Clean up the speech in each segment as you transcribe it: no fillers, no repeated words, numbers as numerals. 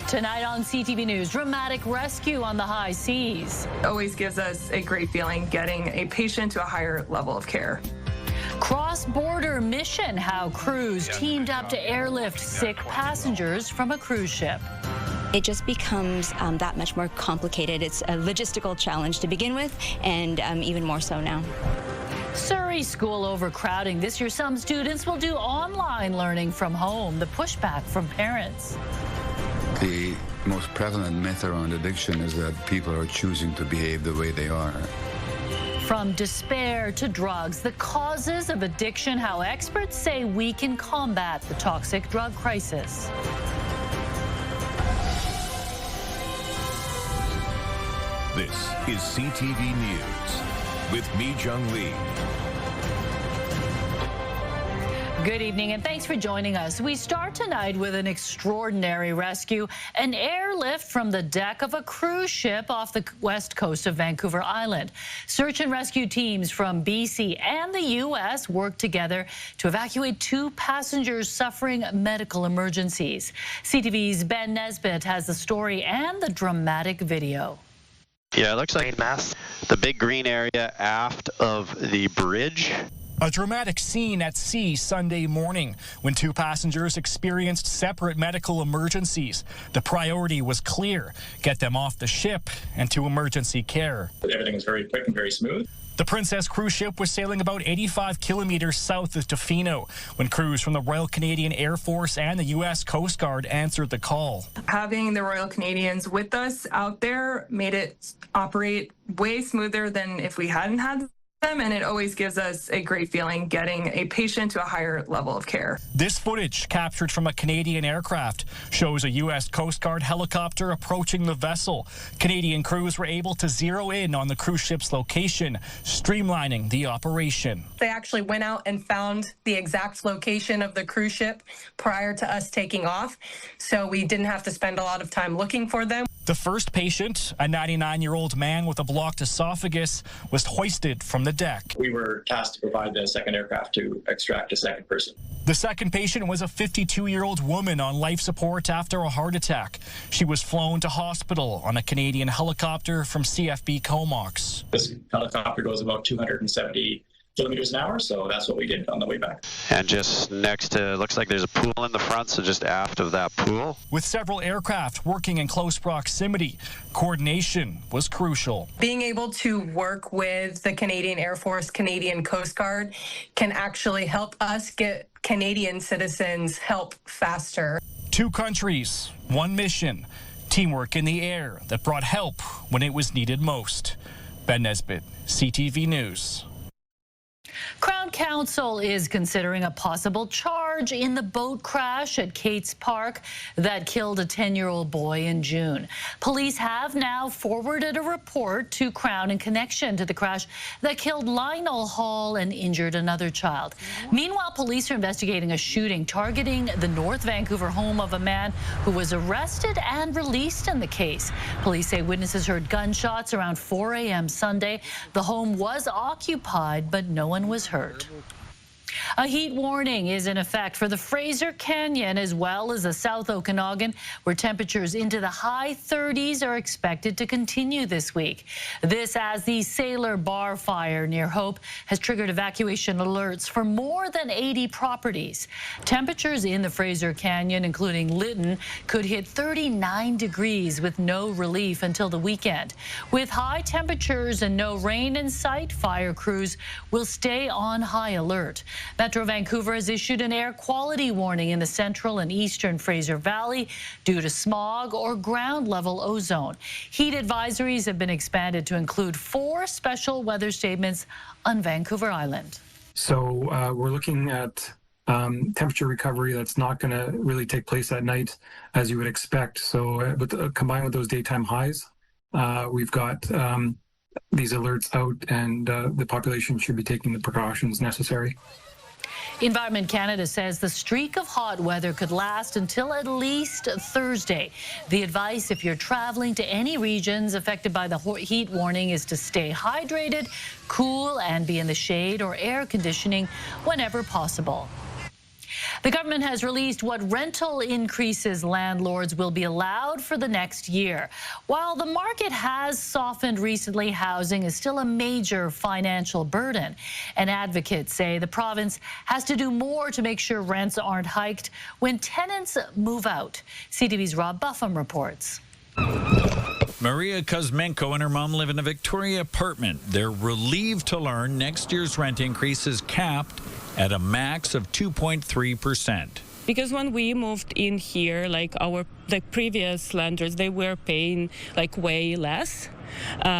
Tonight on CTV News, dramatic rescue on the high seas. It always gives us a great feeling getting a patient to a higher level of care. Cross-border mission, how crews teamed up to airlift sick passengers from a cruise ship. It just becomes that much more complicated. It's a logistical challenge to begin with, and even more so now. Surrey school overcrowding. This year, some students will do online learning from home. The pushback from parents. The most prevalent myth around addiction is that people are choosing to behave the way they are. From despair to drugs, the causes of addiction, how experts say we can combat the toxic drug crisis. This is CTV News with Mi Jung Lee. Good evening, and thanks for joining us. We start tonight with an extraordinary rescue, an airlift from the deck of a cruise ship off the west coast of Vancouver Island. Search and rescue teams from BC and the U.S. worked together to evacuate 2 passengers suffering medical emergencies. CTV's Ben Nesbitt has the story and the dramatic video. Yeah, it looks like the big green area aft of the bridge. A dramatic scene at sea Sunday morning when 2 passengers experienced separate medical emergencies. The priority was clear: get them off the ship and to emergency care. Everything was very quick and very smooth. The Princess cruise ship was sailing about 85 kilometers south of Tofino when crews from the Royal Canadian Air Force and the U.S. Coast Guard answered the call. Having the Royal Canadians with us out there made it operate way smoother than if we hadn't had them, and it always gives us a great feeling getting a patient to a higher level of care. This footage, captured from a Canadian aircraft, shows a U.S. Coast Guard helicopter approaching the vessel. Canadian crews were able to zero in on the cruise ship's location, streamlining the operation. They actually went out and found the exact location of the cruise ship prior to us taking off, so we didn't have to spend a lot of time looking for them. The first patient, a 99-year-old man with a blocked esophagus, was hoisted from the deck. We were tasked to provide the second aircraft to extract a second person. The second patient was a 52-year-old woman on life support after a heart attack. She was flown to hospital on a Canadian helicopter from CFB Comox. This helicopter goes about 270 kilometers an hour, so that's what we did on the way back. And just next to, looks like there's a pool in the front, so just aft of that pool. With several aircraft working in close proximity, coordination was crucial. Being able to work with the Canadian Air Force, Canadian Coast Guard can actually help us get Canadian citizens help faster. 2 countries, 1 mission, teamwork in the air that brought help when it was needed most. Ben Nesbitt, CTV News. Crown Council is considering a possible charge in the boat crash at Kate's Park that killed a 10-year-old boy in June. Police have now forwarded a report to Crown in connection to the crash that killed Lionel Hall and injured another child. Meanwhile, police are investigating a shooting targeting the North Vancouver home of a man who was arrested and released in the case. Police say witnesses heard gunshots around 4 a.m. Sunday. The home was occupied, but no one was hurt. A heat warning is in effect for the Fraser Canyon as well as the South Okanagan, where temperatures into the high 30s are expected to continue this week. This as the Sailor Bar fire near Hope has triggered evacuation alerts for more than 80 properties. Temperatures in the Fraser Canyon, including Lytton, could hit 39 degrees with no relief until the weekend. With high temperatures and no rain in sight, fire crews will stay on high alert. Metro Vancouver has issued an air quality warning in the central and eastern Fraser Valley due to smog or ground level ozone. Heat advisories have been expanded to include 4 special weather statements on Vancouver Island. So we're looking at temperature recovery that's not going to really take place at night as you would expect. So combined with those daytime highs, we've got these alerts out, and the population should be taking the precautions necessary. Environment Canada says the streak of hot weather could last until at least Thursday. The advice, if you're traveling to any regions affected by the heat warning, is to stay hydrated, cool, and be in the shade or air conditioning whenever possible. The government has released what rental increases landlords will be allowed for the next year. While the market has softened recently, housing is still a major financial burden. And advocates say the province has to do more to make sure rents aren't hiked when tenants move out. CTV's Rob Buffum reports. Maria Kuzmenko and her mom live in a Victoria apartment. They're relieved to learn next year's rent increase is capped at a max of 2.3%. Because when we moved in here, like the previous landlords, they were paying like way less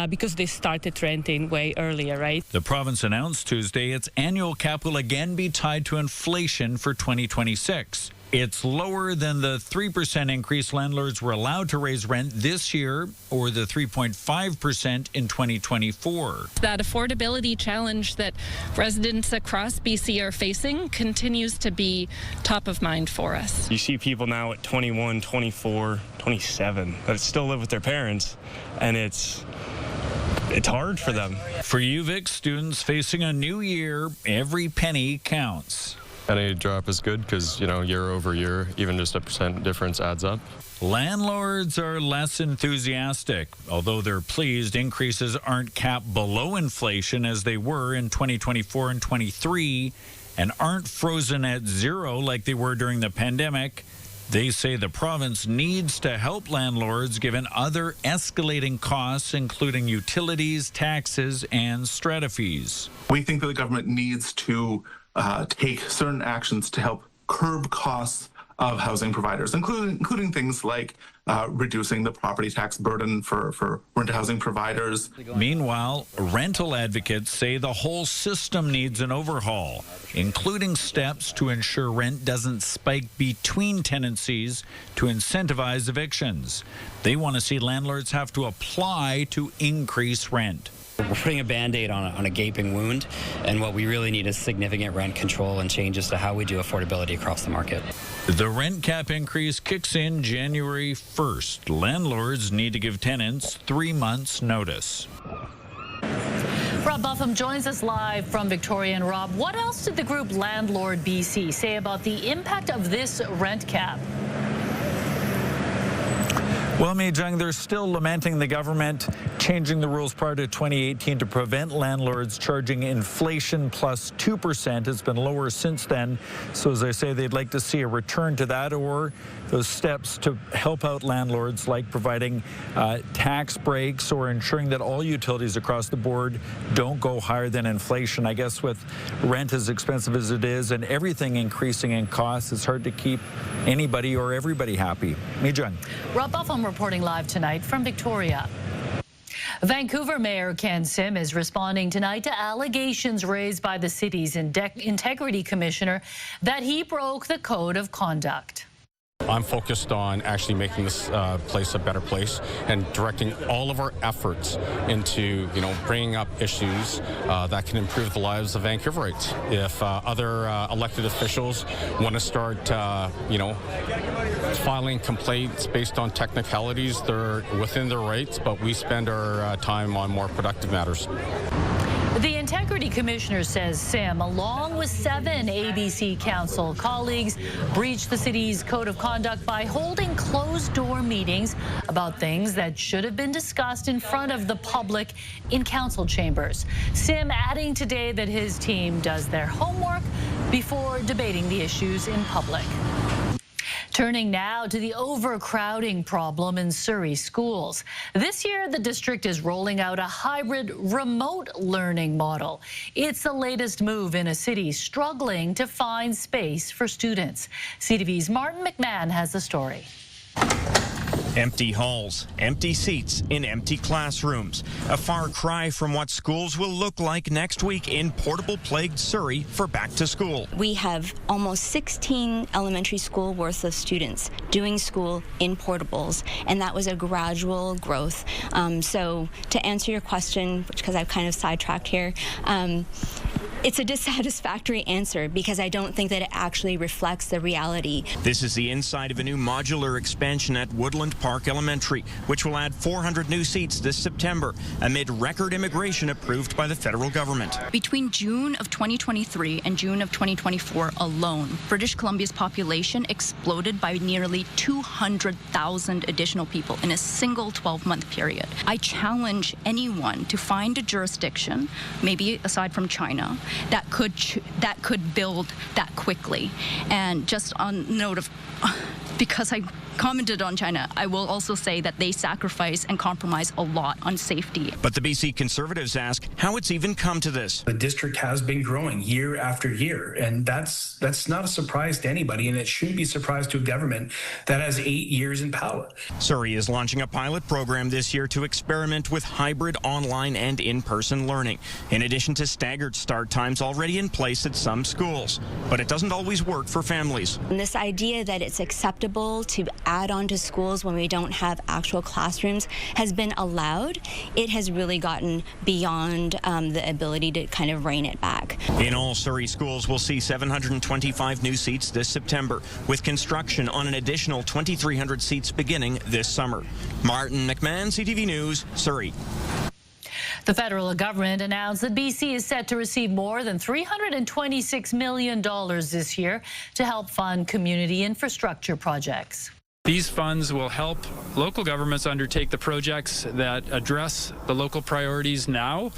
because they started renting way earlier, right? The province announced Tuesday its annual cap will again be tied to inflation for 2026. It's lower than the 3% increase landlords were allowed to raise rent this year, or the 3.5% in 2024. That affordability challenge that residents across BC are facing continues to be top of mind for us. You see people now at 21, 24, 27 that still live with their parents, and it's hard for them. For UVic students facing a new year, every penny counts. Any drop is good because, year over year, even just a % difference adds up. Landlords are less enthusiastic. Although they're pleased increases aren't capped below inflation as they were in 2024 and 23 and aren't frozen at zero like they were during the pandemic. They say the province needs to help landlords given other escalating costs, including utilities, taxes, and strata fees. We think that the government needs to take certain actions to help curb costs of housing providers, including things like reducing the property tax burden for rental housing providers. Meanwhile, rental advocates say the whole system needs an overhaul, including steps to ensure rent doesn't spike between tenancies to incentivize evictions. They want to see landlords have to apply to increase rent. We're putting a Band-Aid on a gaping wound, and what we really need is significant rent control and changes to how we do affordability across the market. The rent cap increase kicks in January 1st. Landlords need to give tenants 3 months' notice. Rob Buffum joins us live from Victoria. And Rob, what else did the group Landlord BC say about the impact of this rent cap? Well, Mi Jung, they're still lamenting the government changing the rules prior to 2018 to prevent landlords charging inflation plus 2%. It's been lower since then. So as I say, they'd like to see a return to that or those steps to help out landlords like providing tax breaks or ensuring that all utilities across the board don't go higher than inflation. I guess with rent as expensive as it is and everything increasing in costs, it's hard to keep anybody or everybody happy. Mi Jung. Rob Buffum reporting live tonight from Victoria. Vancouver Mayor Ken Sim is responding tonight to allegations raised by the city's integrity commissioner that he broke the code of conduct. I'm focused on actually making this place a better place and directing all of our efforts into, bringing up issues that can improve the lives of Vancouverites. If other elected officials want to start, filing complaints based on technicalities, they're within their rights, but we spend our time on more productive matters. The Integrity Commissioner says Sim, along with 7 ABC Council colleagues, breached the city's code of conduct by holding closed-door meetings about things that should have been discussed in front of the public in council chambers. Sim adding today that his team does their homework before debating the issues in public. Turning now to the overcrowding problem in Surrey schools. This year, the district is rolling out a hybrid remote learning model. It's the latest move in a city struggling to find space for students. CTV's Martin McMahon has the story. Empty halls, empty seats in empty classrooms. A far cry from what schools will look like next week in portable-plagued Surrey for back to school. We have almost 16 elementary school worth of students doing school in portables, and that was a gradual growth. So to answer your question, because I've kind of sidetracked here, It's a dissatisfactory answer because I don't think that it actually reflects the reality. This is the inside of a new modular expansion at Woodland Park Elementary, which will add 400 new seats this September amid record immigration approved by the federal government. Between June of 2023 and June of 2024 alone, British Columbia's population exploded by nearly 200,000 additional people in a single 12-month period. I challenge anyone to find a jurisdiction, maybe aside from China, that could build that quickly. And just on note of, because I commented on China, I will also say that they sacrifice and compromise a lot on safety. But the BC Conservatives ask how it's even come to this. The district has been growing year after year, and that's not a surprise to anybody, and it shouldn't be a surprise to a government that has 8 years in power. Surrey is launching a pilot program this year to experiment with hybrid online and in-person learning, in addition to staggered start times already in place at some schools. But it doesn't always work for families. And this idea that it's acceptable to add on to schools when we don't have actual classrooms has been allowed. It has really gotten beyond the ability to kind of rein it back. In all, Surrey schools will see 725 new seats this September, with construction on an additional 2,300 seats beginning this summer. Martin McMahon, CTV News, Surrey. The federal government announced that BC is set to receive more than $326 million this year to help fund community infrastructure projects. These funds will help local governments undertake the projects that address the local priorities now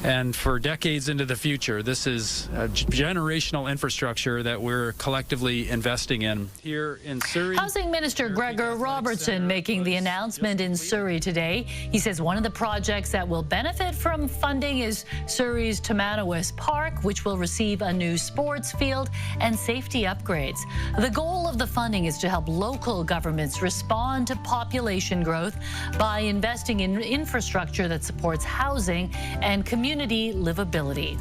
and for decades into the future. This is a generational infrastructure that we're collectively investing in here in Surrey. Housing Minister Gregor Robertson making the announcement in Surrey today. He says one of the projects that will benefit from funding is Surrey's Tomanowos Park, which will receive a new sports field and safety upgrades. The goal of the funding is to help local governments respond to population growth by investing in infrastructure that supports housing and community livability.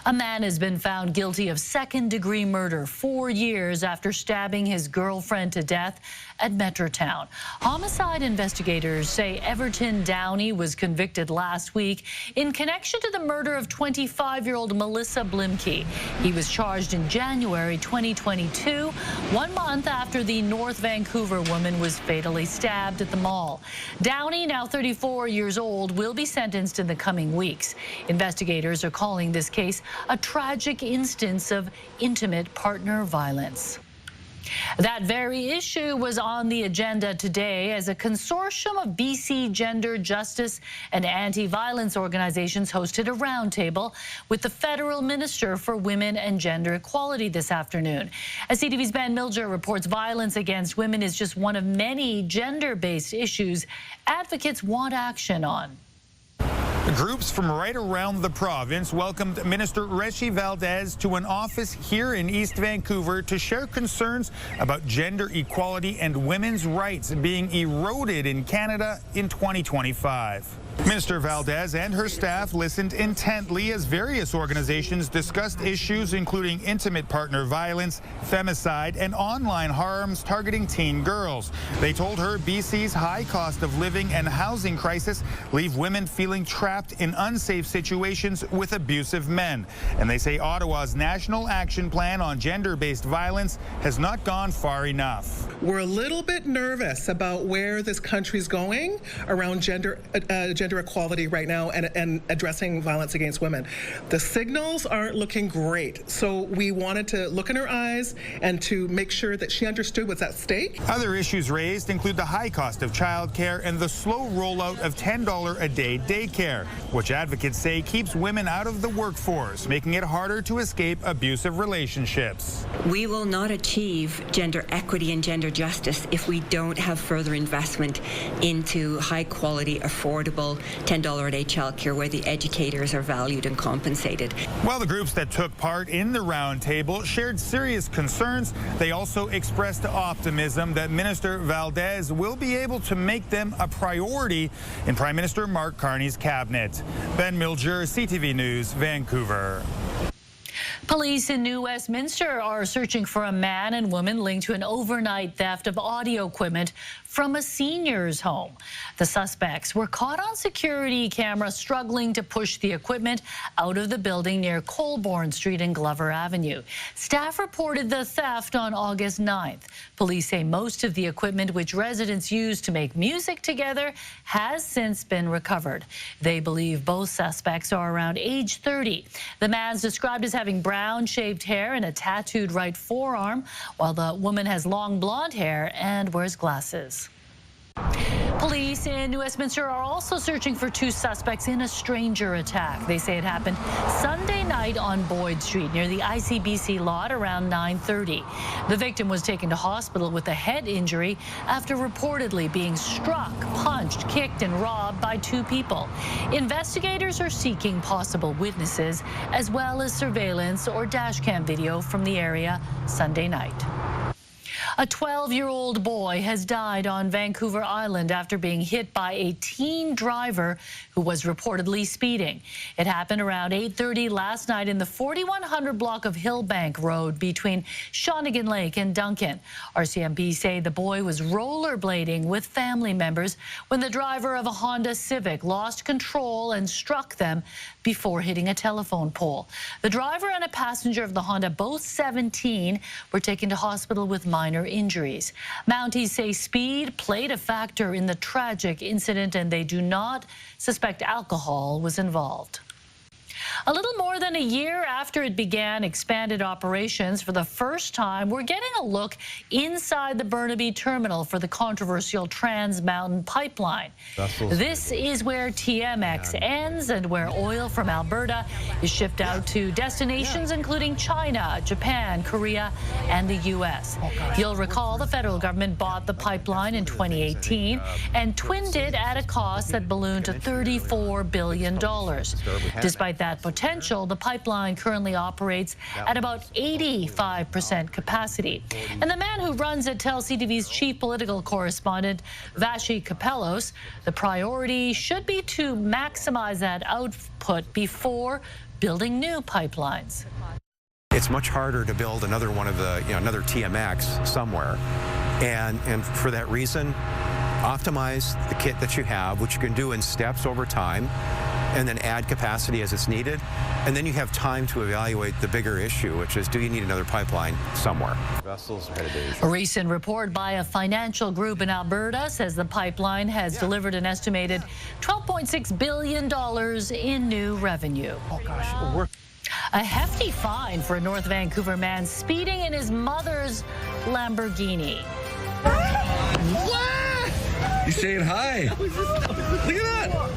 A man has been found guilty of second-degree murder 4 years after stabbing his girlfriend to death at Metrotown. Homicide investigators say Everton Downey was convicted last week in connection to the murder of 25-year-old Melissa Blimke. He was charged in January 2022, 1 month after the North Vancouver woman was fatally stabbed at the mall. Downey, now 34 years old, will be sentenced in the coming weeks. Investigators are calling this case a tragic instance of intimate partner violence. That very issue was on the agenda today as a consortium of BC gender justice and anti-violence organizations hosted a roundtable with the Federal Minister for Women and Gender Equality this afternoon. As CTV's Ben Milger reports, violence against women is just one of many gender-based issues advocates want action on. Groups from right around the province welcomed Minister Reshi Valdez to an office here in East Vancouver to share concerns about gender equality and women's rights being eroded in Canada in 2025. Minister Valdez and her staff listened intently as various organizations discussed issues including intimate partner violence, femicide, and online harms targeting teen girls. They told her BC's high cost of living and housing crisis leave women feeling trapped in unsafe situations with abusive men. And they say Ottawa's National Action Plan on Gender-Based Violence has not gone far enough. We're a little bit nervous about where this country's going around gender equality right now and addressing violence against women. The signals aren't looking great, so we wanted to look in her eyes and to make sure that she understood what's at stake. Other issues raised include the high cost of childcare and the slow rollout of $10 a day daycare, which advocates say keeps women out of the workforce, making it harder to escape abusive relationships. We will not achieve gender equity and gender justice if we don't have further investment into high quality, affordable $10 a day childcare where the educators are valued and compensated. While the groups that took part in the roundtable shared serious concerns, they also expressed optimism that Minister Valdez will be able to make them a priority in Prime Minister Mark Carney's cabinet. Ben Milger, CTV News, Vancouver. Police in New Westminster are searching for a man and woman linked to an overnight theft of audio equipment from a senior's home. The suspects were caught on security camera struggling to push the equipment out of the building near Colborne Street and Glover Avenue. Staff reported the theft on August 9th. Police say most of the equipment which residents use to make music together has since been recovered. They believe both suspects are around age 30. The man's described as having brown shaved hair and a tattooed right forearm, while the woman has long blonde hair and wears glasses. Police in Westminster are also searching for two suspects in a stranger attack. They say it happened Sunday night on Boyd Street near the ICBC lot around 9:30. The victim was taken to hospital with a head injury after reportedly being struck, punched, kicked, and robbed by two people. Investigators are seeking possible witnesses as well as surveillance or dashcam video from the area Sunday night. A 12-year-old boy has died on Vancouver Island after being hit by a teen driver who was reportedly speeding. It happened around 8:30 last night in the 4100 block of Hillbank Road between Shawnigan Lake and Duncan. RCMP say the boy was rollerblading with family members when the driver of a Honda Civic lost control and struck them before hitting a telephone pole. The driver and a passenger of the Honda, both 17, were taken to hospital with minor injuries. Mounties say speed played a factor in the tragic incident and they do not suspect alcohol was involved. A little more than a year after it began expanded operations, for the first time, we're getting a look inside the Burnaby terminal for the controversial Trans Mountain pipeline. This is where TMX ends and where oil from Alberta is shipped out to destinations including China, Japan, Korea, and the U.S. You'll recall the federal government bought the pipeline in 2018 and twinned it at a cost that ballooned to $34 billion. Despite that potential, the pipeline currently operates at about 85% capacity. And the man who runs it tells CTV's chief political correspondent, Vashi Kapelos, the priority should be to maximize that output before building new pipelines. It's much harder to build another one of the, another TMX somewhere. And for that reason, optimize the kit that you have, which you can do in steps over time, and then add capacity as it's needed. And then you have time to evaluate the bigger issue, which is, do you need another pipeline somewhere? A recent report by a financial group in Alberta says the pipeline has delivered an estimated $12.6 billion in new revenue. Oh, gosh. A hefty fine for a North Vancouver man speeding in his mother's Lamborghini. What? You're saying hi. Look at that.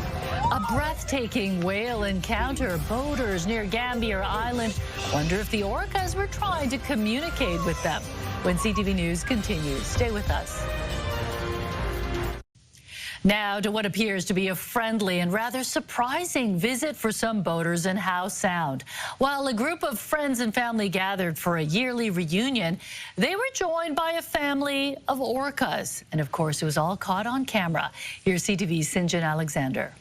A breathtaking whale encounter. Boaters near Gambier Island wonder if the orcas were trying to communicate with them. When CTV News continues, stay with us. Now to what appears to be a friendly and rather surprising visit for some boaters in Howe Sound. While a group of friends and family gathered for a yearly reunion, they were joined by a family of orcas. And of course, it was all caught on camera. Here's CTV's Sinjin Alexander.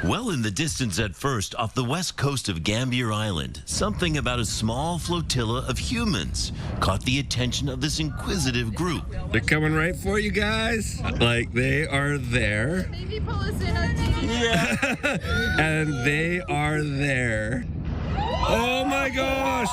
Well in the distance at first, off the west coast of Gambier Island, something about a small flotilla of humans caught the attention of this inquisitive group. They're coming right for you guys. Like, they are there. Maybe pull us in on TV. Yeah. And they are there. Oh my gosh!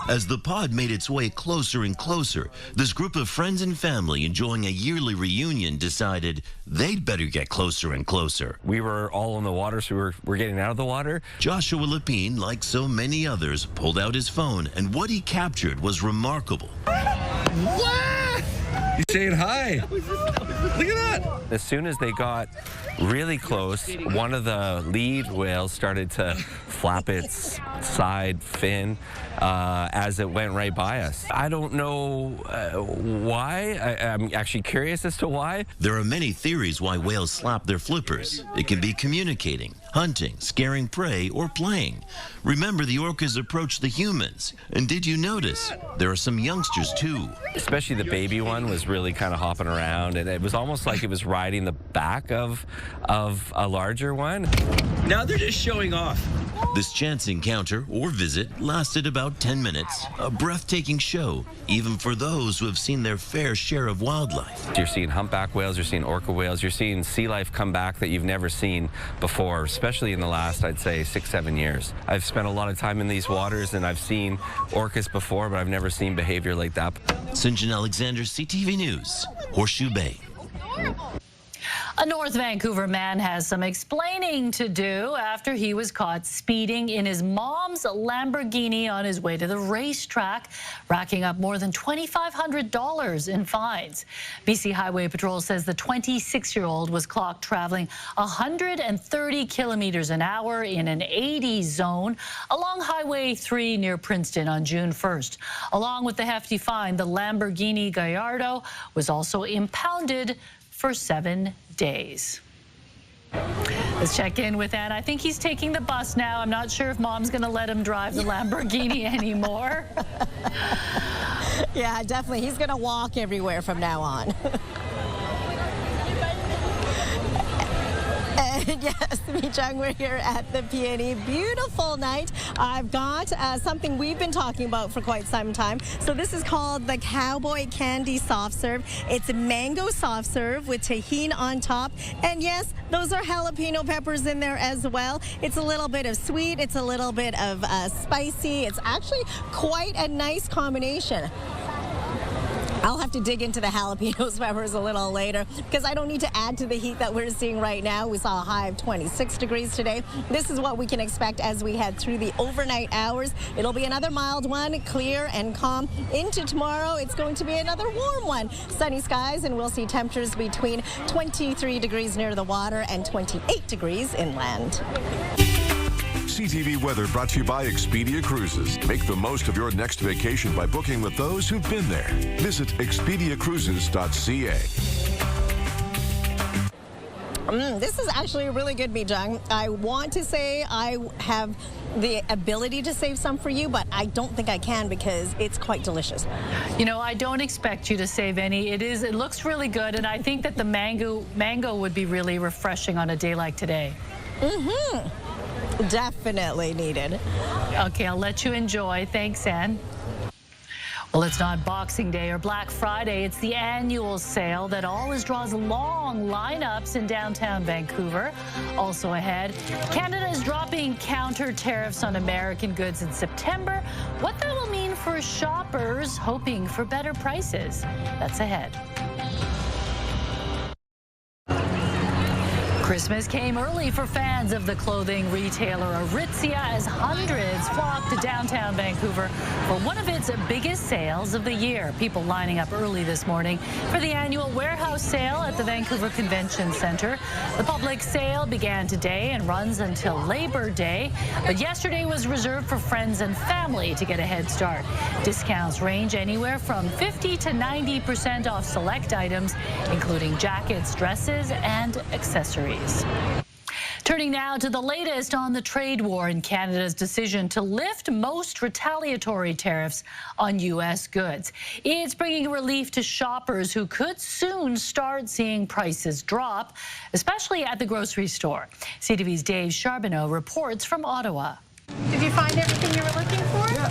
As the pod made its way closer and closer, this group of friends and family enjoying a yearly reunion decided they'd better get closer and closer. We were all in the water, so we're getting out of the water. Joshua Lepine, like so many others, pulled out his phone, and what he captured was remarkable. What? You're saying hi. Look at that. As soon as they got really close, one of the lead whales started to flap its side fin as it went right by us. I don't know why. I'm actually curious as to why. There are many theories why whales slap their flippers. It can be communicating, hunting, scaring prey, or playing. Remember, the orcas approached the humans. And did you notice? There are some youngsters, too. Especially the baby one was was really kind of hopping around, and it was almost like it was riding the back of a larger one. Now they're just showing off. This chance encounter or visit lasted about 10 minutes. A breathtaking show, even for those who have seen their fair share of wildlife. You're seeing humpback whales, you're seeing orca whales, you're seeing sea life come back that you've never seen before, especially in the last, I'd say, 6-7 years. I've spent a lot of time in these waters, and I've seen orcas before, but I've never seen behavior like that. St. John Alexander, CTV News, Horseshoe Bay. A North Vancouver man has some explaining to do after he was caught speeding in his mom's Lamborghini on his way to the racetrack, racking up more than $2,500 in fines. BC Highway Patrol says the 26-year-old was clocked traveling 130 kilometers an hour in an 80 zone along Highway 3 near Princeton on June 1st. Along with the hefty fine, the Lamborghini Gallardo was also impounded for 7 days. Let's check in with Anne. I think he's taking the bus now. I'm not sure if Mom's going to let him drive the Lamborghini anymore. Yeah, definitely. He's going to walk everywhere from now on. And yes, Mijung, we're here at the PNE. Beautiful night. I've got something we've been talking about for quite some time. So this is called the Cowboy Candy Soft Serve. It's a mango soft serve with tahini on top. And yes, those are jalapeno peppers in there as well. It's a little bit of sweet. It's a little bit of spicy. It's actually quite a nice combination. I'll have to dig into the jalapenos peppers a little later because I don't need to add to the heat that we're seeing right now. We saw a high of 26 degrees today. This is what we can expect as we head through the overnight hours. It'll be another mild one, clear and calm. Into tomorrow, it's going to be another warm one. Sunny skies, and we'll see temperatures between 23 degrees near the water and 28 degrees inland. CTV weather brought to you by Expedia Cruises. Make the most of your next vacation by booking with those who've been there. Visit expediacruises.ca. This is actually a really good Mijung. I want to say I have the ability to save some for you, but I don't think I can because it's quite delicious. You know, I don't expect you to save any. It looks really good, and I think that the mango would be really refreshing on a day like today. Mm-hmm. Definitely needed. Okay, I'll let you enjoy. Thanks, Anne. Well, it's not Boxing Day or Black Friday. It's the annual sale that always draws long lineups in downtown Vancouver. Also ahead, Canada is dropping counter tariffs on American goods in September. What that will mean for shoppers hoping for better prices. That's ahead. Christmas came early for fans of the clothing retailer Aritzia as hundreds flocked to downtown Vancouver for one of its biggest sales of the year. People lining up early this morning for the annual warehouse sale at the Vancouver Convention Centre. The public sale began today and runs until Labor Day, but yesterday was reserved for friends and family to get a head start. Discounts range anywhere from 50 to 90% off select items, including jackets, dresses, and accessories. Turning now to the latest on the trade war and Canada's decision to lift most retaliatory tariffs on U.S. goods. It's bringing relief to shoppers who could soon start seeing prices drop, especially at the grocery store. CTV's Dave Charbonneau reports from Ottawa. Did you find everything you were looking for? Yeah.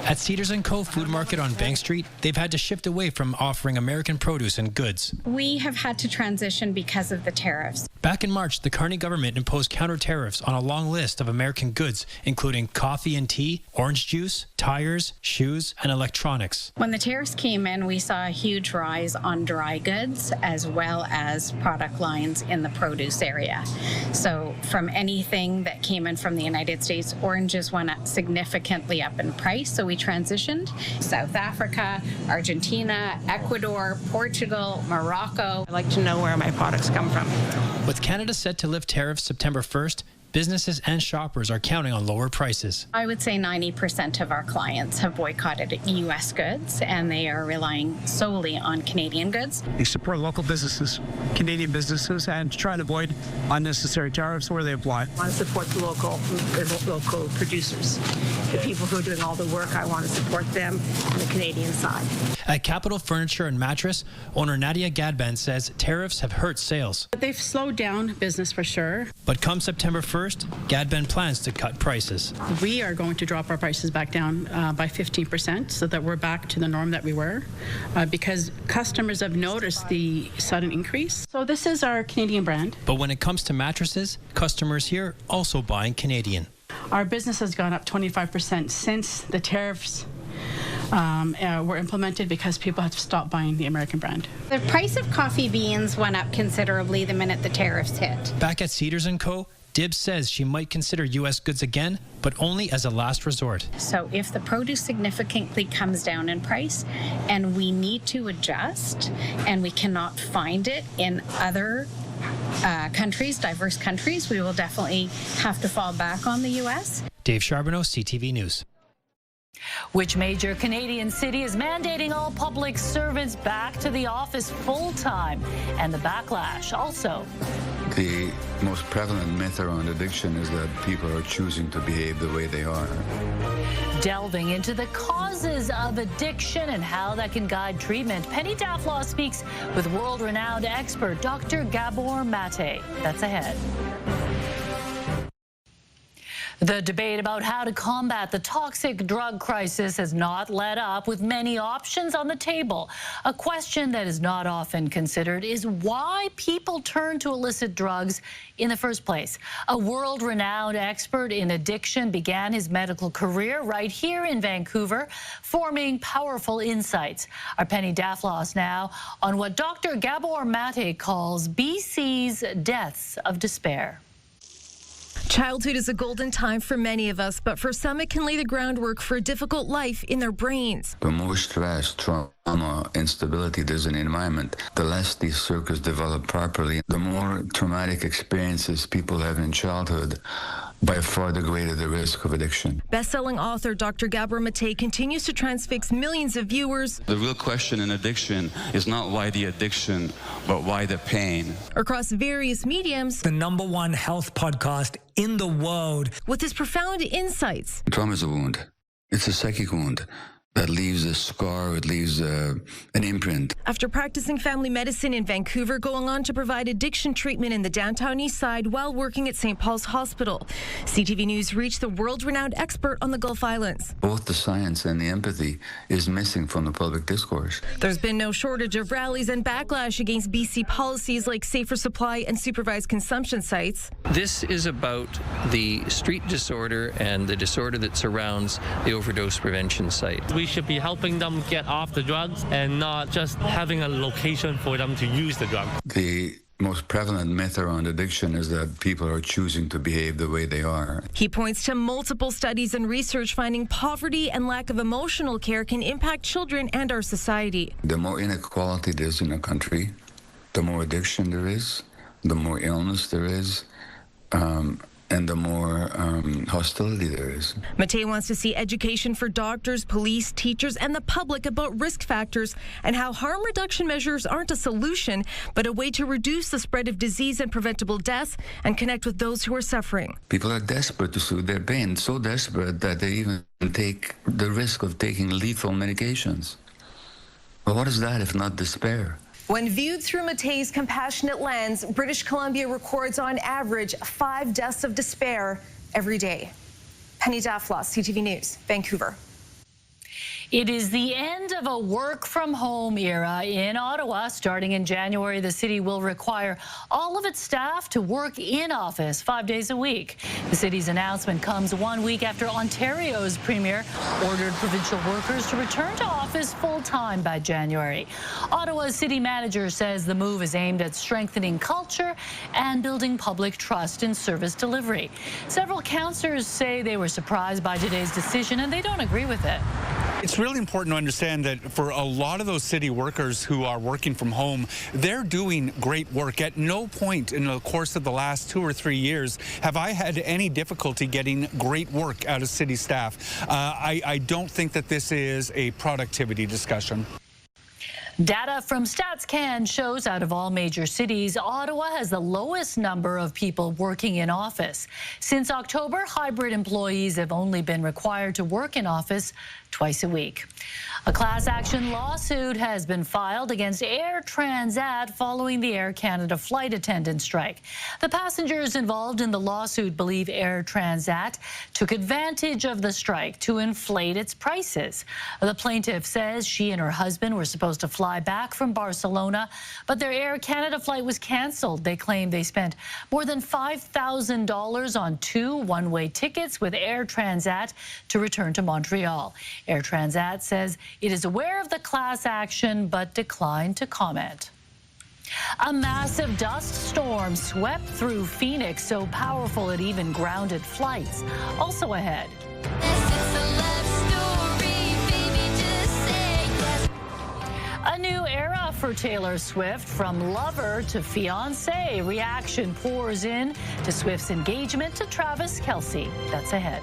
At Cedars & Co. Food Market on Bank Street, they've had to shift away from offering American produce and goods. We have had to transition because of the tariffs. Back in March, the Carney government imposed counter tariffs on a long list of American goods, including coffee and tea, orange juice, tires, shoes, and electronics. When the tariffs came in, we saw a huge rise on dry goods as well as product lines in the produce area. So from anything that came in from the United States, oranges went up significantly up in price, so we transitioned. South Africa, Argentina, Ecuador, Portugal, Morocco. I like to know where my products come from. With Canada set to lift tariffs September 1st, businesses and shoppers are counting on lower prices. I would say 90% of our clients have boycotted U.S. goods, and they are relying solely on Canadian goods. We support local businesses, Canadian businesses, and try to avoid unnecessary tariffs where they apply. I want to support the local producers. the people who are doing all the work. I want to support them on the Canadian side. At Capital Furniture and Mattress, owner Nadia Gadban says tariffs have hurt sales. But they've slowed down business for sure. But come September 1st, Gadban plans to cut prices. We are going to drop our prices back down by 15% so that we're back to the norm that we were because customers have noticed the sudden increase. So this is our Canadian brand. But when it comes to mattresses, customers here also buying Canadian. Our business has gone up 25% since the tariffs were implemented because people have stopped buying the American brand. The price of coffee beans went up considerably the minute the tariffs hit. Back at Cedars & Co., Dibbs says she might consider U.S. goods again, but only as a last resort. So if the produce significantly comes down in price and we need to adjust and we cannot find it in other countries, diverse countries, we will definitely have to fall back on the U.S. Dave Charbonneau, CTV News. Which major Canadian city is mandating all public servants back to the office full-time? And the backlash also. The most prevalent myth around addiction is that people are choosing to behave the way they are. Delving into the causes of addiction and how that can guide treatment, Penny Daflaw speaks with world-renowned expert Dr. Gabor Mate. That's ahead. The debate about how to combat the toxic drug crisis has not let up, with many options on the table. A question that is not often considered is why people turn to illicit drugs in the first place. A world-renowned expert in addiction began his medical career right here in Vancouver, forming powerful insights. Our Penny Daflaw now on what Dr. Gabor Mate calls BC's deaths of despair. Childhood is a golden time for many of us, but for some it can lay the groundwork for a difficult life in their brains. The more stress, trauma, instability there's in the environment, the less these circuits develop properly. The more traumatic experiences people have in childhood, by far the greater the risk of addiction. Best-selling author Dr. Gabor Mate continues to transfix millions of viewers. The real question in addiction is not why the addiction, but why the pain. Across various mediums. The #1 health podcast in the world. With his profound insights. Trauma is a wound. It's a psychic wound that leaves a scar, it leaves an imprint. After practicing family medicine in Vancouver, going on to provide addiction treatment in the downtown east side while working at St. Paul's Hospital. CTV News reached the world-renowned expert on the Gulf Islands. Both the science and the empathy is missing from the public discourse. There's been no shortage of rallies and backlash against BC policies like safer supply and supervised consumption sites. This is about the street disorder and the disorder that surrounds the overdose prevention site. We should be helping them get off the drugs and not just having a location for them to use the drug. The most prevalent myth around addiction is that people are choosing to behave the way they are. He points to multiple studies and research finding poverty and lack of emotional care can impact children and our society. The more inequality there is in a country, the more addiction there is, the more illness there is, and the more hostility there is. Mate wants to see education for doctors, police, teachers, and the public about risk factors and how harm reduction measures aren't a solution, but a way to reduce the spread of disease and preventable deaths and connect with those who are suffering. People are desperate to soothe their pain, so desperate that they even take the risk of taking lethal medications. But what is that if not despair? When viewed through Mate's compassionate lens, British Columbia records on average 5 deaths of despair every day. Penny Daflaw, CTV News, Vancouver. It is the end of a work-from-home era in Ottawa. Starting in January, the city will require all of its staff to work in office 5 days a week. The city's announcement comes 1 week after Ontario's premier ordered provincial workers to return to office full-time by January. Ottawa's city manager says the move is aimed at strengthening culture and building public trust in service delivery. Several councillors say they were surprised by today's decision and they don't agree with it. It's really important to understand that for a lot of those city workers who are working from home, they're doing great work. At no point in the course of the last 2 or 3 years have I had any difficulty getting great work out of city staff. I don't think that this is a productivity discussion. Data from StatsCan shows out of all major cities, Ottawa has the lowest number of people working in office. Since October, hybrid employees have only been required to work in office twice a week. A class action lawsuit has been filed against Air Transat following the Air Canada flight attendant strike. The passengers involved in the lawsuit believe Air Transat took advantage of the strike to inflate its prices. The plaintiff says she and her husband were supposed to fly back from Barcelona, but their Air Canada flight was canceled. They claim they spent more than $5,000 on 2 one-way tickets with Air Transat to return to Montreal. Air Transat says it is aware of the class action but declined to comment. A massive dust storm swept through Phoenix, so powerful it even grounded flights. Also ahead. A new era for Taylor Swift, from lover to fiancé. Reaction pours in to Swift's engagement to Travis Kelce. That's ahead.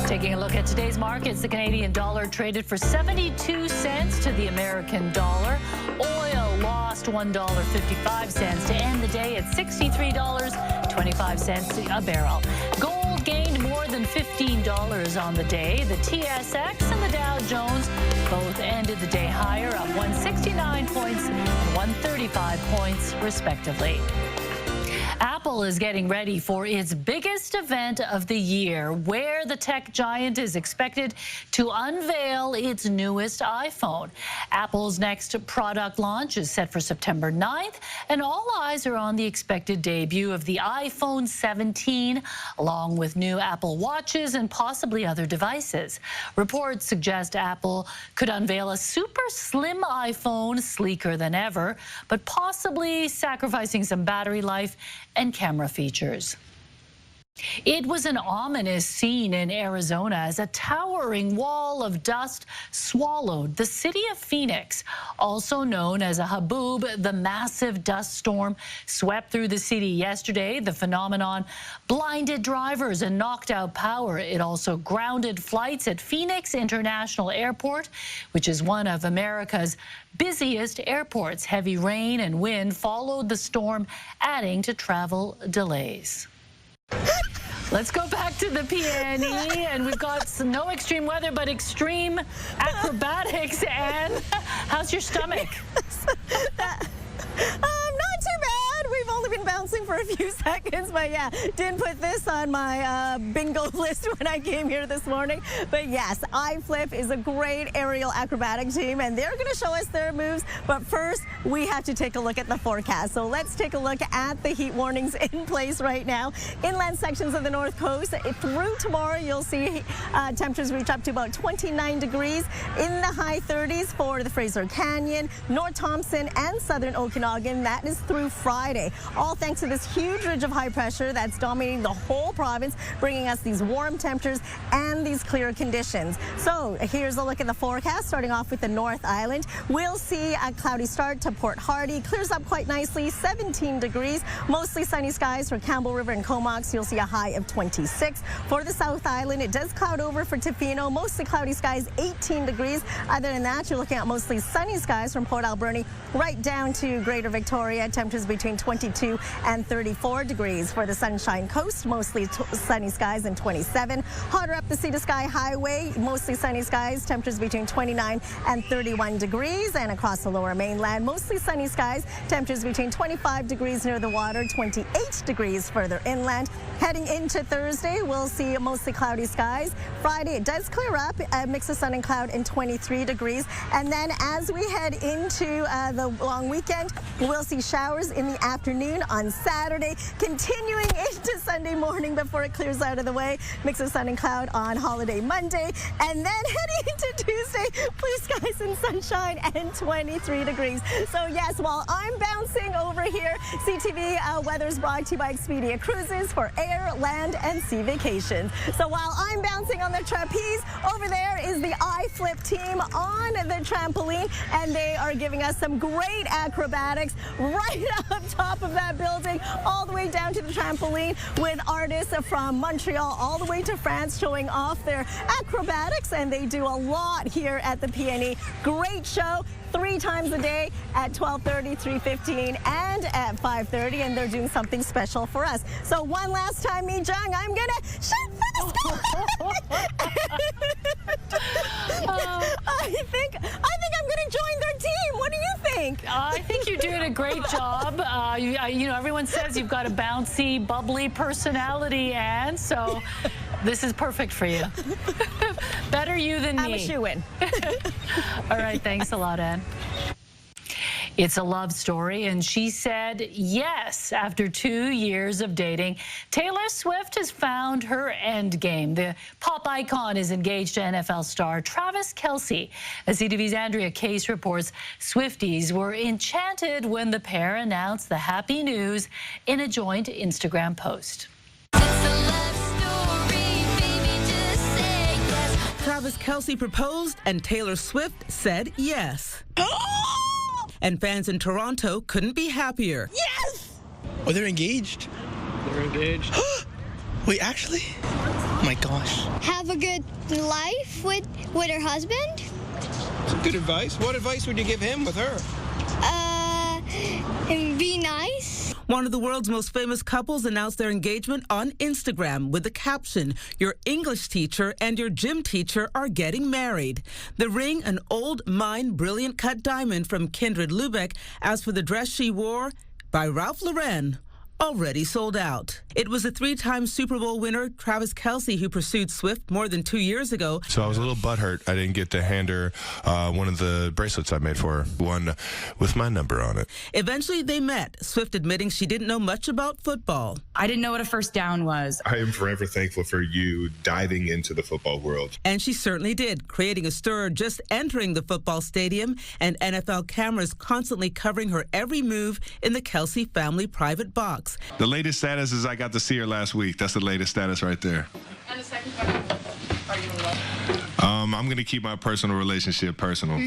Taking a look at today's markets, the Canadian dollar traded for 72 cents to the American dollar. Oil lost $1.55 to end the day at $63.25 a barrel. Gold gained more than $15 on the day. The TSX and the Dow Jones both ended the day higher, up 169 points and 135 points, respectively. Apple is getting ready for its biggest event of the year, where the tech giant is expected to unveil its newest iPhone. Apple's next product launch is set for September 9th, and all eyes are on the expected debut of the iPhone 17, along with new Apple Watches and possibly other devices. Reports suggest Apple could unveil a super slim iPhone, sleeker than ever, but possibly sacrificing some battery life and camera features. It was an ominous scene in Arizona as a towering wall of dust swallowed the city of Phoenix. Also known as a haboob, the massive dust storm swept through the city yesterday. The phenomenon blinded drivers and knocked out power. It also grounded flights at Phoenix International Airport, which is one of America's busiest airports. Heavy rain and wind followed the storm, adding to travel delays. Let's go back to the PNE, and we've got no extreme weather, but extreme acrobatics. And how's your stomach? Not too bad. We've only been bouncing for a few seconds, but yeah, didn't put this on my bingo list when I came here this morning. But yes, iFlip is a great aerial acrobatic team, and they're going to show us their moves. But first, we have to take a look at the forecast. So let's take a look at the heat warnings in place right now. Inland sections of the north coast, through tomorrow, you'll see temperatures reach up to about 29 degrees, in the high 30s for the Fraser Canyon, North Thompson, and southern Okanagan. That is through Friday. All thanks to this huge ridge of high pressure that's dominating the whole province, bringing us these warm temperatures and these clear conditions. So here's a look at the forecast, starting off with the North Island. We'll see a cloudy start to Port Hardy. Clears up quite nicely, 17 degrees. Mostly sunny skies for Campbell River and Comox. You'll see a high of 26. For the South Island, it does cloud over for Tofino. Mostly cloudy skies, 18 degrees. Other than that, you're looking at mostly sunny skies from Port Alberni right down to Greater Victoria. Temperatures between 22 and 34 degrees. For the Sunshine Coast, mostly sunny skies and 27. Hotter up the Sea to Sky Highway, mostly sunny skies, temperatures between 29 and 31 degrees. And across the Lower Mainland, mostly sunny skies, temperatures between 25 degrees near the water, 28 degrees further inland. Heading into Thursday, we'll see mostly cloudy skies. Friday, it does clear up, a mix of sun and cloud, and 23 degrees. And then as we head into the long weekend, we'll see showers in the afternoon on Saturday, continuing into Sunday morning before it clears out of the way. Mix of sun and cloud on holiday Monday. And then heading into Tuesday, blue skies and sunshine and 23 degrees. So yes, while I'm bouncing over here, CTV weather is brought to you by Expedia Cruises for air, land, and sea vacations. So while I'm bouncing on the trapeze, over there is the iFlip team on the trampoline, and they are giving us some great acrobatics right up top. top of that building, all the way down to the trampoline, with artists from Montreal all the way to France showing off their acrobatics, and they do a lot here at the PNE. Great show. 3 times a day at 12:30, 3:15, and at 5:30, and they're doing something special for us. So one last time, Mi Jung, I'm gonna shoot for the sky. I think I'm gonna join their team. What do you think? I think you're doing a great job. You know, everyone says you've got a bouncy, bubbly personality, Anne, so this is perfect for you. Better you than me. I'm a shoo-in. All right, thanks a lot, Anne. It's a love story, and she said yes after 2 years of dating. Taylor Swift has found her endgame. The pop icon is engaged to NFL star Travis Kelce. As CTV's Andrea Case reports, Swifties were enchanted when the pair announced the happy news in a joint Instagram post. Travis Kelce proposed and Taylor Swift said yes. And fans in Toronto couldn't be happier. Yes! Oh, they're engaged? They're engaged. Wait, actually? Oh my gosh. Have a good life with her husband. Some good advice. What advice would you give him with her? Be nice. One of the world's most famous couples announced their engagement on Instagram with the caption, "Your English teacher and your gym teacher are getting married." The ring, an old mine brilliant cut diamond from Kindred Lubeck. As for the dress she wore, by Ralph Lauren, already sold out. It was a 3-time Super Bowl winner, Travis Kelce, who pursued Swift more than 2 years ago. So I was a little butthurt. I didn't get to hand her one of the bracelets I made for her, one with my number on it. Eventually they met, Swift admitting she didn't know much about football. I didn't know what a first down was. I am forever thankful for you diving into the football world. And she certainly did, creating a stir just entering the football stadium, and NFL cameras constantly covering her every move in the Kelce family private box. The latest status is I got to see her last week. That's the latest status right there. And the second one, are you in love? I'm going to keep my personal relationship personal.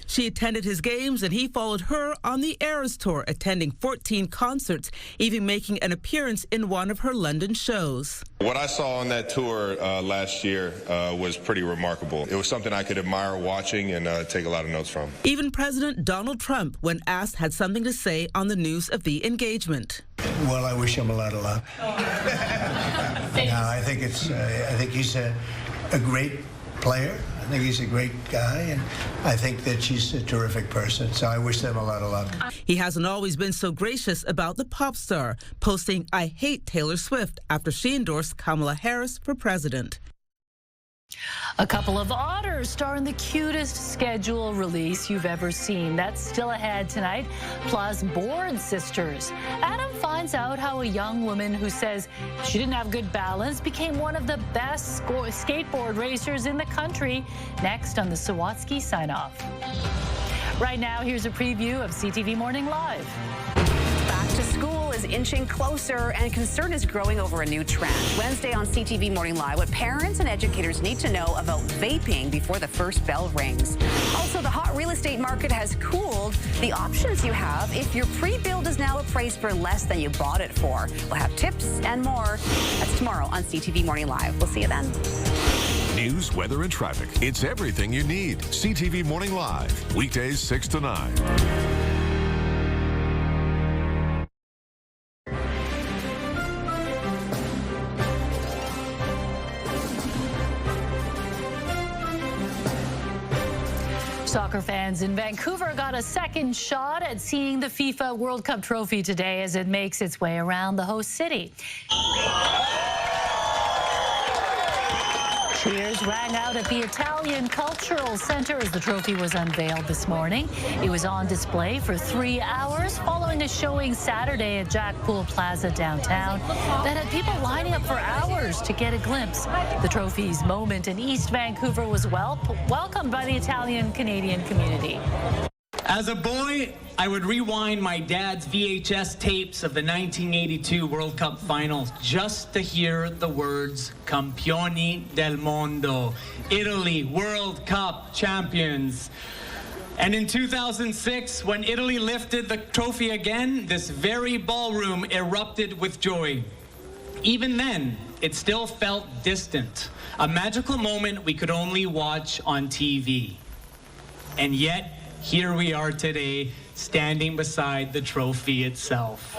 She attended his games, and he followed her on the Eras Tour, attending 14 concerts, even making an appearance in one of her London shows. What I saw on that tour last year was pretty remarkable. It was something I could admire watching and take a lot of notes from. Even President Donald Trump, when asked, had something to say on the news of the engagement. Well, I wish him a lot of luck. I think he's a great player. I think he's a great guy, and I think that she's a terrific person, so I wish them a lot of luck. He hasn't always been so gracious about the pop star, posting, "I hate Taylor Swift," after she endorsed Kamala Harris for president. A couple of otters star in the cutest schedule release you've ever seen. That's still ahead tonight. Plus, Board Sisters. Adam finds out how a young woman who says she didn't have good balance became one of the best skateboard racers in the country. Next on the Sawatsky Sign-Off. Right now, here's a preview of CTV Morning Live. Back to school is inching closer, and concern is growing over a new trend. Wednesday on CTV Morning Live, what parents and educators need to know about vaping before the first bell rings. Also, the hot real estate market has cooled. The options you have if your pre-build is now appraised for less than you bought it for. We'll have tips and more. That's tomorrow on CTV Morning Live. We'll see you then. News, weather, and traffic. It's everything you need. CTV Morning Live, weekdays 6 to 9. Soccer fans in Vancouver got a second shot at seeing the FIFA World Cup trophy today as it makes its way around the host city. Cheers rang out at the Italian Cultural Center as the trophy was unveiled this morning. It was on display for 3 hours following a showing Saturday at Jack Pool Plaza downtown that had people lining up for hours to get a glimpse. The trophy's moment in East Vancouver was welcomed by the Italian-Canadian community. As a boy, I would rewind my dad's VHS tapes of the 1982 World Cup finals just to hear the words Campioni del Mondo, Italy, World Cup champions. And in 2006, when Italy lifted the trophy again, this very ballroom erupted with joy. Even then, it still felt distant, a magical moment we could only watch on TV. And yet, here we are today, standing beside the trophy itself.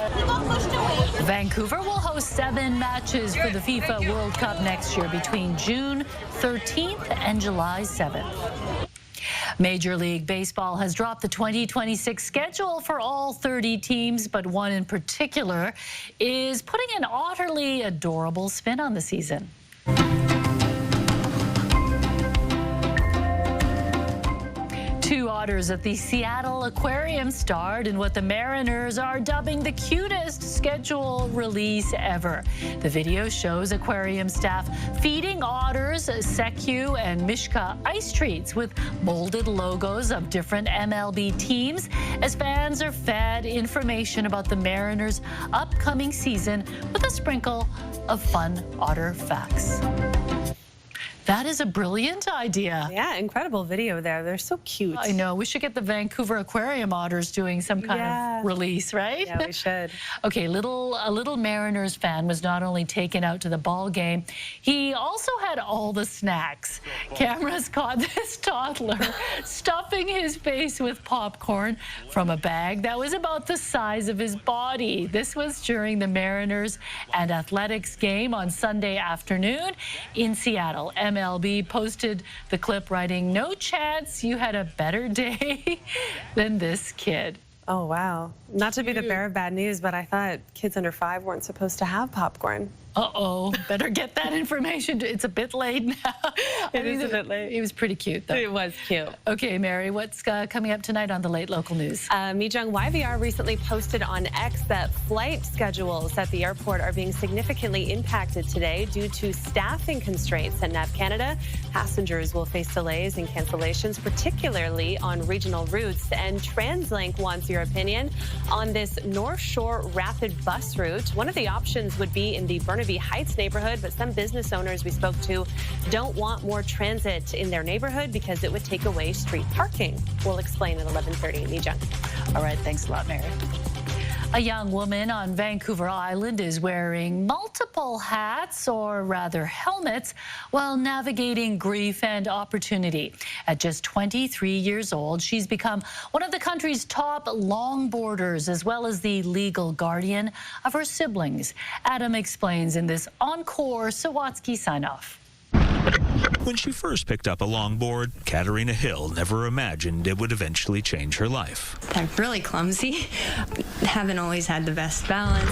Vancouver will host 7 matches for the FIFA World Cup next year between June 13th and July 7th. Major League Baseball has dropped the 2026 schedule for all 30 teams, but one in particular is putting an utterly adorable spin on the season. Two otters at the Seattle Aquarium starred in what the Mariners are dubbing the cutest schedule release ever. The video shows aquarium staff feeding otters Secu and Mishka ice treats with molded logos of different MLB teams as fans are fed information about the Mariners' upcoming season with a sprinkle of fun otter facts. That is a brilliant idea. Yeah, incredible video there. They're so cute. I know. We should get the Vancouver Aquarium otters doing some kind of release, right? Yeah, we should. Okay, a little Mariners fan was not only taken out to the ball game, he also had all the snacks. Cameras caught this toddler stuffing his face with popcorn from a bag that was about the size of his body. This was during the Mariners and Athletics game on Sunday afternoon in Seattle. MLB posted the clip writing, "No chance you had a better day than this kid." Oh, wow. Not to be the bearer of bad news, but I thought kids under 5 weren't supposed to have popcorn. Uh-oh, better get that information. It's a bit late now. It is a bit late. It was pretty cute, though. It was cute. Okay, Mary, what's coming up tonight on the Late Local News? Mijung, YVR recently posted on X that flight schedules at the airport are being significantly impacted today due to staffing constraints at NAV Canada. Passengers will face delays and cancellations, particularly on regional routes. And Translink wants your opinion on this North Shore rapid bus route. One of the options would be in the Burnaby Heights neighborhood, but some business owners we spoke to don't want more transit in their neighborhood because it would take away street parking. We'll explain at 11:30. Mijung. All right, thanks a lot, Mary. A young woman on Vancouver Island is wearing multiple hats, or rather helmets, while navigating grief and opportunity. At just 23 years old, she's become one of the country's top longboarders, as well as the legal guardian of her siblings. Adam explains in this Encore Sawatsky sign-off. When she first picked up a longboard, Katarina Hill never imagined it would eventually change her life. I'm really clumsy. Haven't always had the best balance.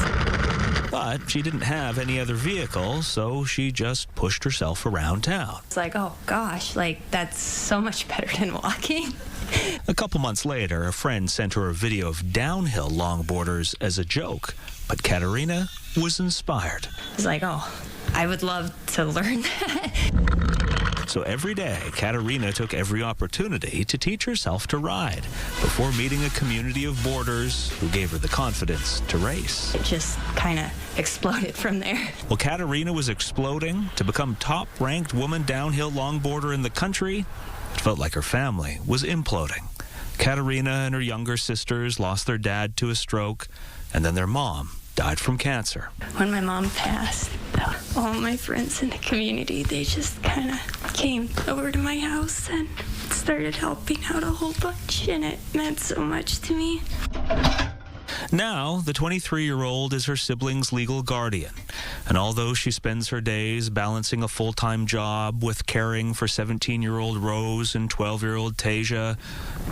But she didn't have any other vehicle, so she just pushed herself around town. It's like, oh gosh, like that's so much better than walking. A couple months later, a friend sent her a video of downhill longboarders as a joke, but Katarina was inspired. It's like, oh, I would love to learn that. So every day, Katarina took every opportunity to teach herself to ride before meeting a community of boarders who gave her the confidence to race. It just kind of exploded from there. While Katarina was exploding to become top-ranked woman downhill longboarder in the country, it felt like her family was imploding. Katarina and her younger sisters lost their dad to a stroke, and then their mom died from cancer. When my mom passed, all my friends in the community, they just kind of came over to my house and started helping out a whole bunch, and it meant so much to me. Now, the 23-year-old is her siblings' legal guardian, and although she spends her days balancing a full-time job with caring for 17-year-old Rose and 12-year-old Tasia,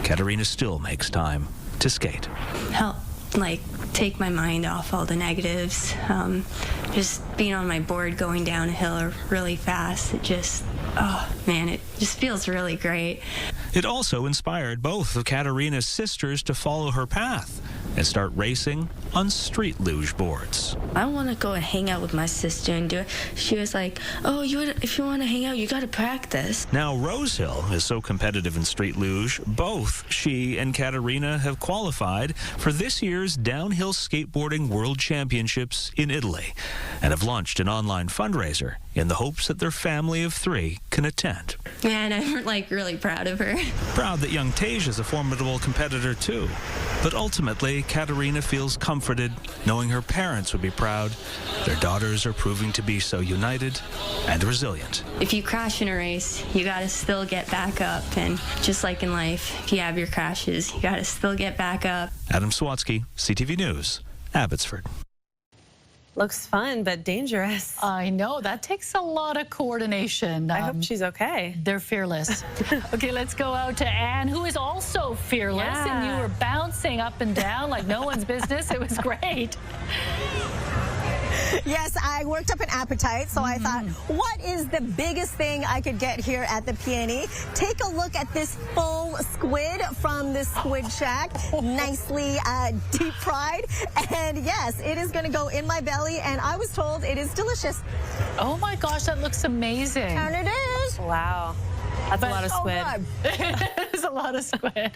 Katarina still makes time to skate. Help, like, take my mind off all the negatives. Just being on my board going downhill really fast, it just, oh man, it just feels really great. It also inspired both of Katarina's sisters to follow her path and start racing on street luge boards. I want to go and hang out with my sister and do it. She was like, oh, if you want to hang out, you got to practice. Now, Rosehill is so competitive in street luge, both she and Katarina have qualified for this year's Downhill Skateboarding World Championships in Italy and have launched an online fundraiser in the hopes that their family of 3 can attend. Man, I'm really proud of her. Proud that young Tasia's a formidable competitor too. But ultimately, Katerina feels comforted knowing her parents would be proud. Their daughters are proving to be so united and resilient. If you crash in a race, you gotta still get back up. And just like in life, if you have your crashes, you gotta still get back up. Adam Swatsky, CTV News, Abbotsford. Looks fun, but dangerous. I know. That takes a lot of coordination. I hope she's okay. They're fearless. Okay, let's go out to Anne, who is also fearless. Yeah. And you were bouncing up and down like no one's business. It was great. Yes, I worked up an appetite, so I thought, what is the biggest thing I could get here at the PNE? Take a look at this full squid from the Squid Shack, nicely deep fried. And yes, it is going to go in my belly, and I was told it is delicious. Oh my gosh, that looks amazing. And it is. Wow. That's a lot of squid. It is a lot of squid.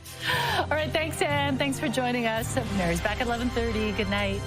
All right, thanks, Anne. Thanks for joining us. Mary's back at 11:30. Good night.